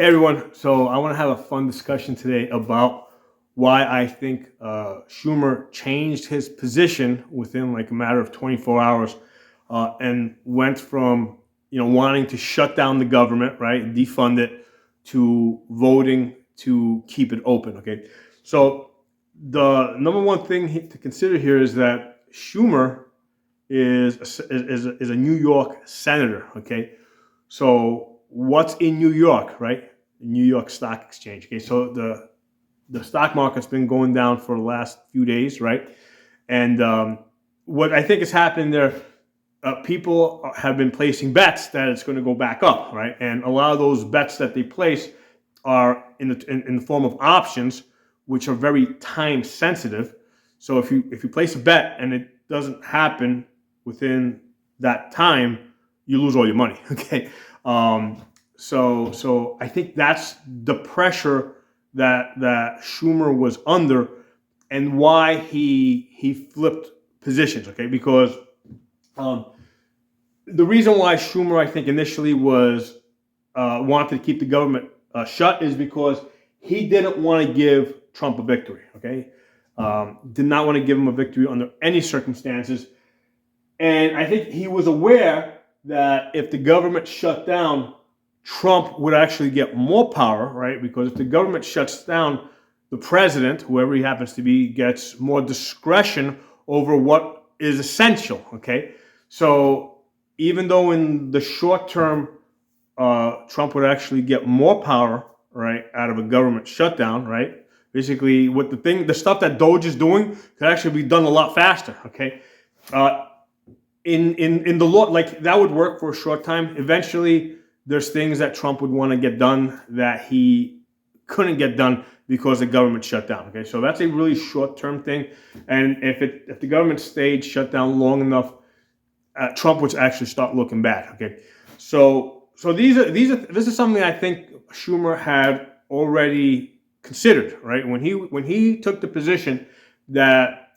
Hey everyone, so I want to have a fun discussion today about why I think Schumer changed his position within like a matter of 24 hours and went from wanting to shut down the government, right, defund it, to voting to keep it open. Okay, so the number one thing to consider here is that Schumer is a New York senator. Okay, so what's in New York, right? New York Stock Exchange. Okay, so the stock market's been going down for the last few days, right? And what I think has happened there, people have been placing bets that it's going to go back up, right? And a lot of those bets that they place are in the form of options, which are very time sensitive. So if you place a bet and it doesn't happen within that time, you lose all your money. Okay, so I think that's the pressure that Schumer was under, and why he flipped positions. Okay, because the reason why Schumer, I think, initially was wanted to keep the government shut is because he didn't want to give Trump a victory. Okay, did not want to give him a victory under any circumstances, and I think he was aware that if the government shut down, Trump would actually get more power, right? Because if the government shuts down, the president, whoever he happens to be, gets more discretion over what is essential. Okay, so even though in the short term, Trump would actually get more power, right, out of a government shutdown, right? Basically, what the stuff that Doge is doing could actually be done a lot faster. Okay, uh, in the law, like that would work for a short time. Eventually, there's things that Trump would want to get done that he couldn't get done because the government shut down. Okay, so that's a really short-term thing, and if the government stayed shut down long enough, Trump would actually start looking bad. Okay, so this is something I think Schumer had already considered, right? When he took the position that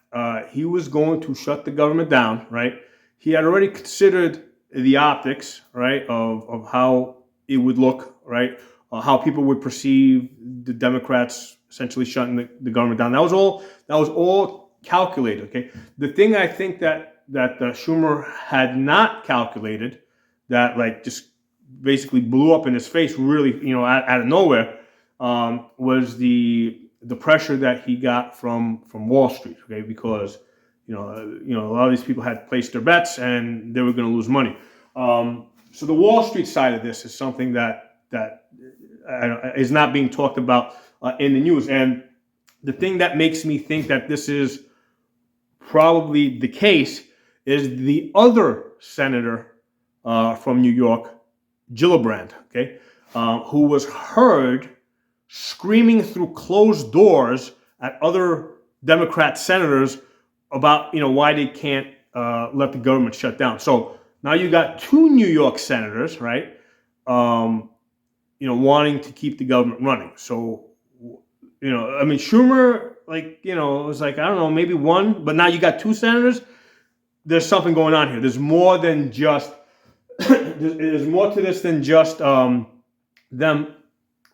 he was going to shut the government down, right? He had already considered the optics, right, of how it would look, right, how people would perceive the Democrats essentially shutting the government down. That was all calculated. Okay, the thing I think that Schumer had not calculated, that like just basically blew up in his face, really, out of nowhere, was the pressure that he got from Wall Street. Okay, because a lot of these people had placed their bets and they were going to lose money. So the Wall Street side of this is something that is not being talked about in the news. And the thing that makes me think that this is probably the case is the other senator from New York, Gillibrand, okay, who was heard screaming through closed doors at other Democrat senators about why they can't let the government shut down. So now you got two New York senators, right? Wanting to keep the government running. So I mean, Schumer, was like, I don't know, maybe one, but now you got two senators. There's something going on here. There's more than just there's more to this than just them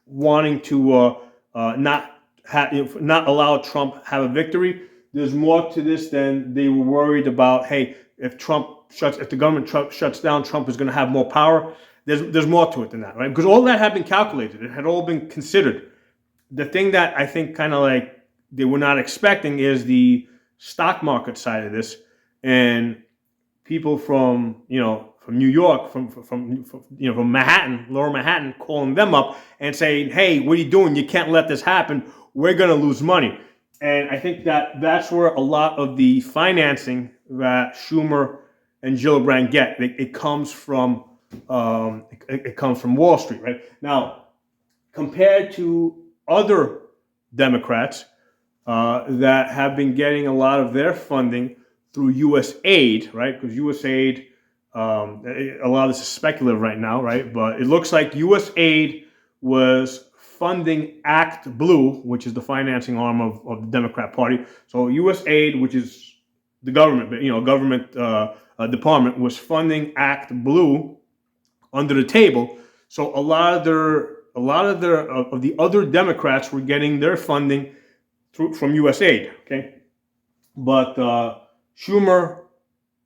wanting to not allow Trump have a victory. There's more to this than they were worried about. Hey, if the government shuts down, Trump is going to have more power. There's more to it than that, right? Because all that had been calculated. It had all been considered. The thing that I think kind of like they were not expecting is the stock market side of this, and people from New York, from Manhattan, Lower Manhattan, calling them up and saying, "Hey, what are you doing? You can't let this happen. We're going to lose money." And I think that's where a lot of the financing that Schumer and Gillibrand get, it comes from Wall Street, right? Now, compared to other Democrats that have been getting a lot of their funding through U.S. aid, right? Because U.S. aid, a lot of this is speculative right now, right? But it looks like U.S. aid was funding Act Blue, which is the financing arm of the Democrat Party. So U.S. aid, which is the government, government department, was funding Act Blue under the table. So a lot of their of the other Democrats were getting their funding from U.S. aid. Okay, but Schumer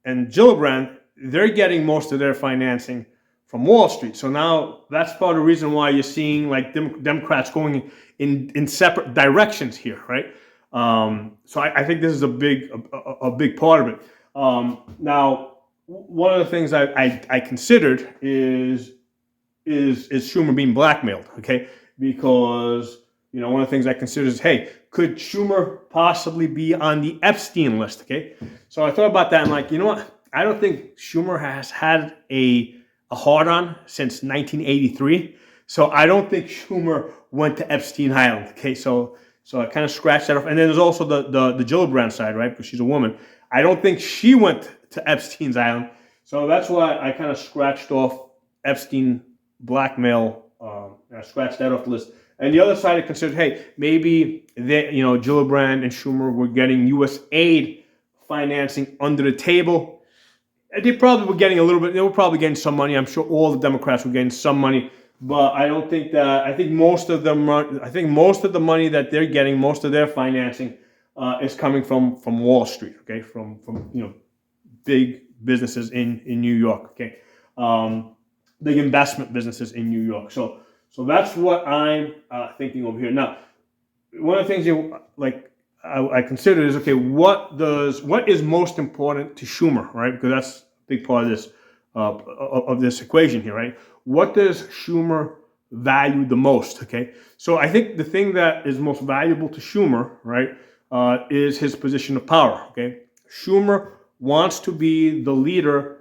and Gillibrand, they're getting most of their financing from Wall Street. So now that's part of the reason why you're seeing like Democrats going in separate directions here, right? So I think this is a big part of it. Now, one of the things I considered is Schumer being blackmailed, okay? Because one of the things I consider is, hey, could Schumer possibly be on the Epstein list, okay? So I thought about that and like, you know what? I don't think Schumer has had a hard-on since 1983. So I don't think Schumer went to Epstein Island, okay? So I kind of scratched that off. And then there's also the Gillibrand side, right? Because she's a woman. I don't think she went to Epstein's Island. So that's why I kind of scratched off Epstein blackmail. I scratched that off the list. And the other side, I considered, hey, maybe Gillibrand and Schumer were getting U.S. aid financing under the table. They probably were getting a little bit. They were probably getting some money. I'm sure all the Democrats were getting some money, but I don't think that. I think most of the money that they're getting, most of their financing, is coming from Wall Street. Okay, from big businesses in New York. Okay, big investment businesses in New York. So that's what I'm thinking over here. Now, one of the things I consider is, okay, what is most important to Schumer, right? Because that's a big part of this of this equation here, right? What does Schumer value the most? Okay, so I think the thing that is most valuable to Schumer, right, is his position of power. Okay, Schumer wants to be the leader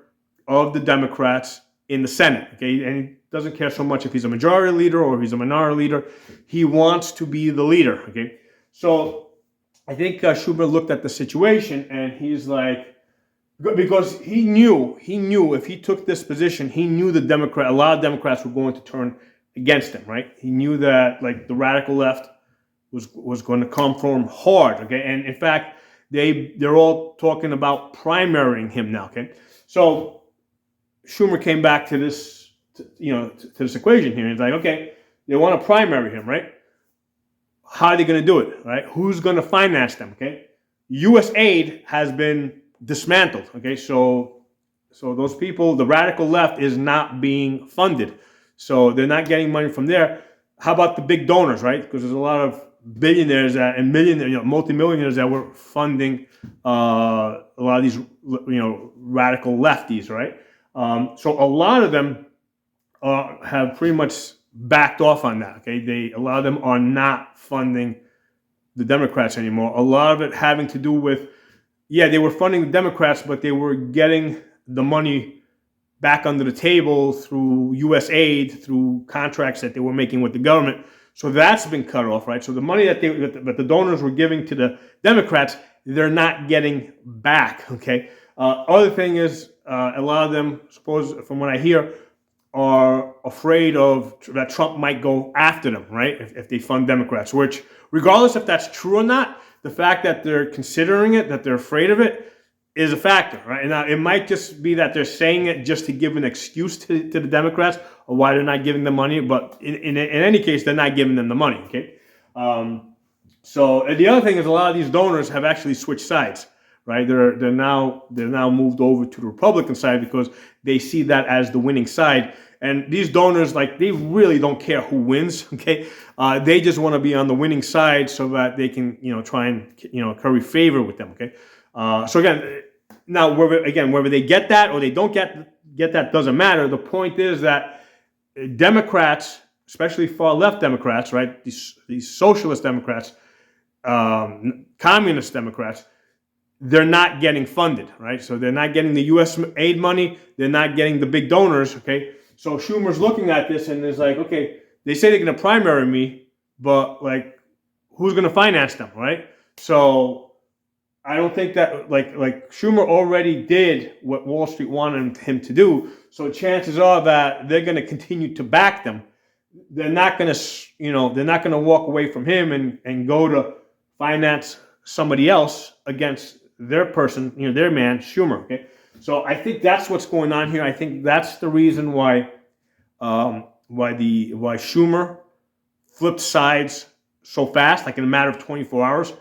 of the Democrats in the Senate. Okay, and he doesn't care so much if he's a majority leader or if he's a minority leader. He wants to be the leader. Okay, so I think Schumer looked at the situation and he's like, because he knew if he took this position, he knew a lot of Democrats were going to turn against him, right? He knew that like the radical left was going to come for him hard, okay? And in fact, they're all talking about primarying him now, okay? So Schumer came back to this, to this equation here. He's like, okay, they want to primary him, right? How are they going to do it, right? Who's going to finance them, okay? U.S. aid has been dismantled, okay? So those people, the radical left is not being funded. So they're not getting money from there. How about the big donors, right? Because there's a lot of billionaires and millionaires, multimillionaires that were funding a lot of these, radical lefties, right? So a lot of them have pretty much backed off on that. Okay, a lot of them are not funding the Democrats anymore. A lot of it having to do with, they were funding the Democrats, but they were getting the money back under the table through U.S. aid, through contracts that they were making with the government. So that's been cut off, right? So the money that the donors were giving to the Democrats, they're not getting back. Okay. Other thing is, a lot of them, from what I hear, are afraid that Trump might go after them, right? If they fund Democrats, which, regardless if that's true or not, the fact that they're considering it, that they're afraid of it, is a factor, right? And now it might just be that they're saying it just to give an excuse to the Democrats of why they're not giving them money, but in any case, they're not giving them the money, okay? So and the other thing is, a lot of these donors have actually switched sides, right? They're now moved over to the Republican side because they see that as the winning side. And these donors, they really don't care who wins, okay? They just want to be on the winning side so that they can, try and, curry favor with them, okay? So again, now whether they get that or they don't get that doesn't matter. The point is that Democrats, especially far left Democrats, right? These socialist Democrats, communist Democrats, they're not getting funded, right? So they're not getting the U.S. aid money. They're not getting the big donors, okay? So Schumer's looking at this and is like, okay, they say they're going to primary me, but who's going to finance them, right? So I don't think that Schumer already did what Wall Street wanted him to do. So chances are that they're going to continue to back them. They're not going to, walk away from him and go to finance somebody else against their person, their man, Schumer. Okay. So I think that's what's going on here. I think that's the reason why why Schumer flipped sides so fast, like in a matter of 24 hours.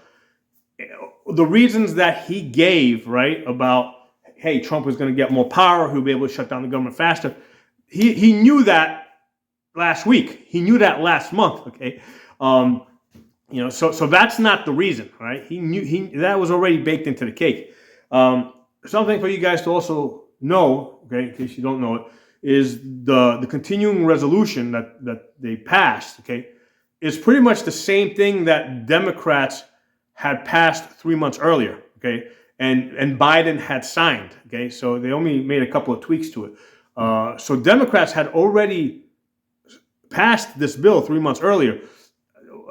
The reasons that he gave, right, about, hey, Trump was going to get more power, he'll be able to shut down the government faster. He knew that last week. He knew that last month. Okay, so that's not the reason, right? He knew that was already baked into the cake. Something for you guys to also know, okay, in case you don't know it, is the continuing resolution that they passed. Okay, is pretty much the same thing that Democrats had passed 3 months earlier. Okay, and Biden had signed. Okay, so they only made a couple of tweaks to it. So Democrats had already passed this bill 3 months earlier.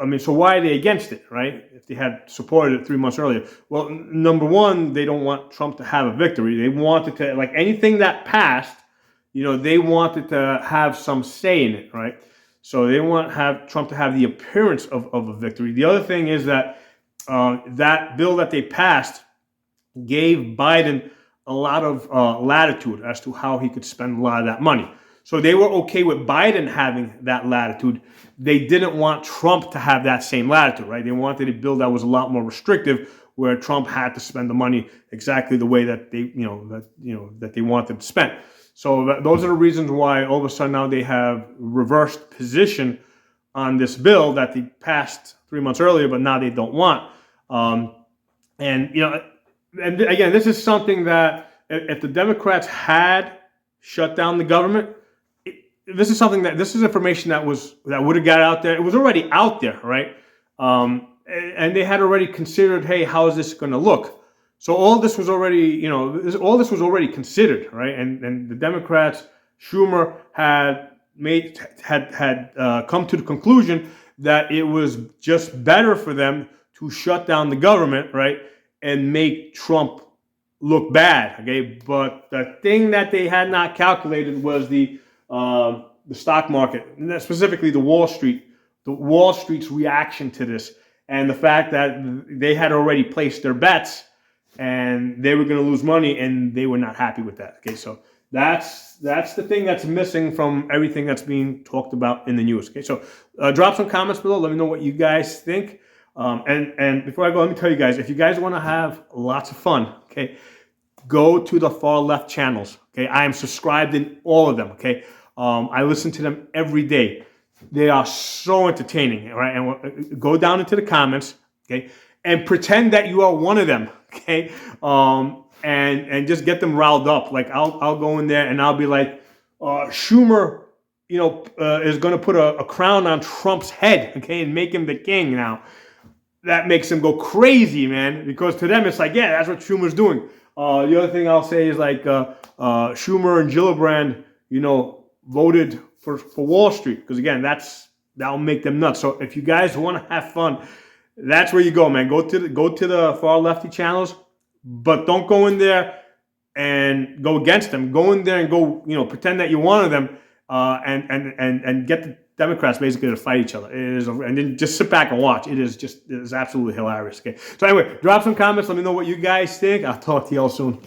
I mean, so why are they against it, right? If they had supported it 3 months earlier. Well, number one, they don't want Trump to have a victory. They wanted to, like anything that passed, they wanted to have some say in it, right? So they want Trump to have the appearance of a victory. The other thing is that that bill that they passed gave Biden a lot of latitude as to how he could spend a lot of that money. So they were okay with Biden having that latitude. They didn't want Trump to have that same latitude, right? They wanted a bill that was a lot more restrictive, where Trump had to spend the money exactly the way that that they wanted to spend. So those are the reasons why all of a sudden now they have reversed position on this bill that they passed 3 months earlier, but now they don't want. And again, this is something that if the Democrats had shut down the government, this is information that would have got out there. It was already out there, right? And they had already considered, hey, how is this going to look? So all this was already, all this was already considered, right? And the Democrats, Schumer had come to the conclusion that it was just better for them to shut down the government, right, and make Trump look bad. Okay, but the thing that they had not calculated was the stock market, and specifically the Wall Street's reaction to this, and the fact that they had already placed their bets and they were going to lose money, and they were not happy with that. Okay, so that's the thing that's missing from everything that's being talked about in the news. Okay, so drop some comments below. Let me know what you guys think. And before I go, let me tell you guys, if you guys want to have lots of fun, okay, go to the far left channels. Okay, I am subscribed in all of them. Okay, I listen to them every day. They are so entertaining. All right, and go down into the comments. Okay, and pretend that you are one of them. Okay, and just get them riled up. Like I'll go in there and I'll be like, Schumer, is going to put a crown on Trump's head. Okay, and make him the king now. That makes them go crazy, man, because to them it's like, yeah, that's what Schumer's doing. The other thing I'll say is like Schumer and Gillibrand, voted for Wall Street, because again, that'll make them nuts. So if you guys want to have fun, that's where you go, man. Go to the far lefty channels, but don't go in there and go against them. Go in there and go, pretend that you're one of them, and get the Democrats basically to fight each other. It is, and then just sit back and watch. It is absolutely hilarious. Okay. So anyway, drop some comments. Let me know what you guys think. I'll talk to y'all soon.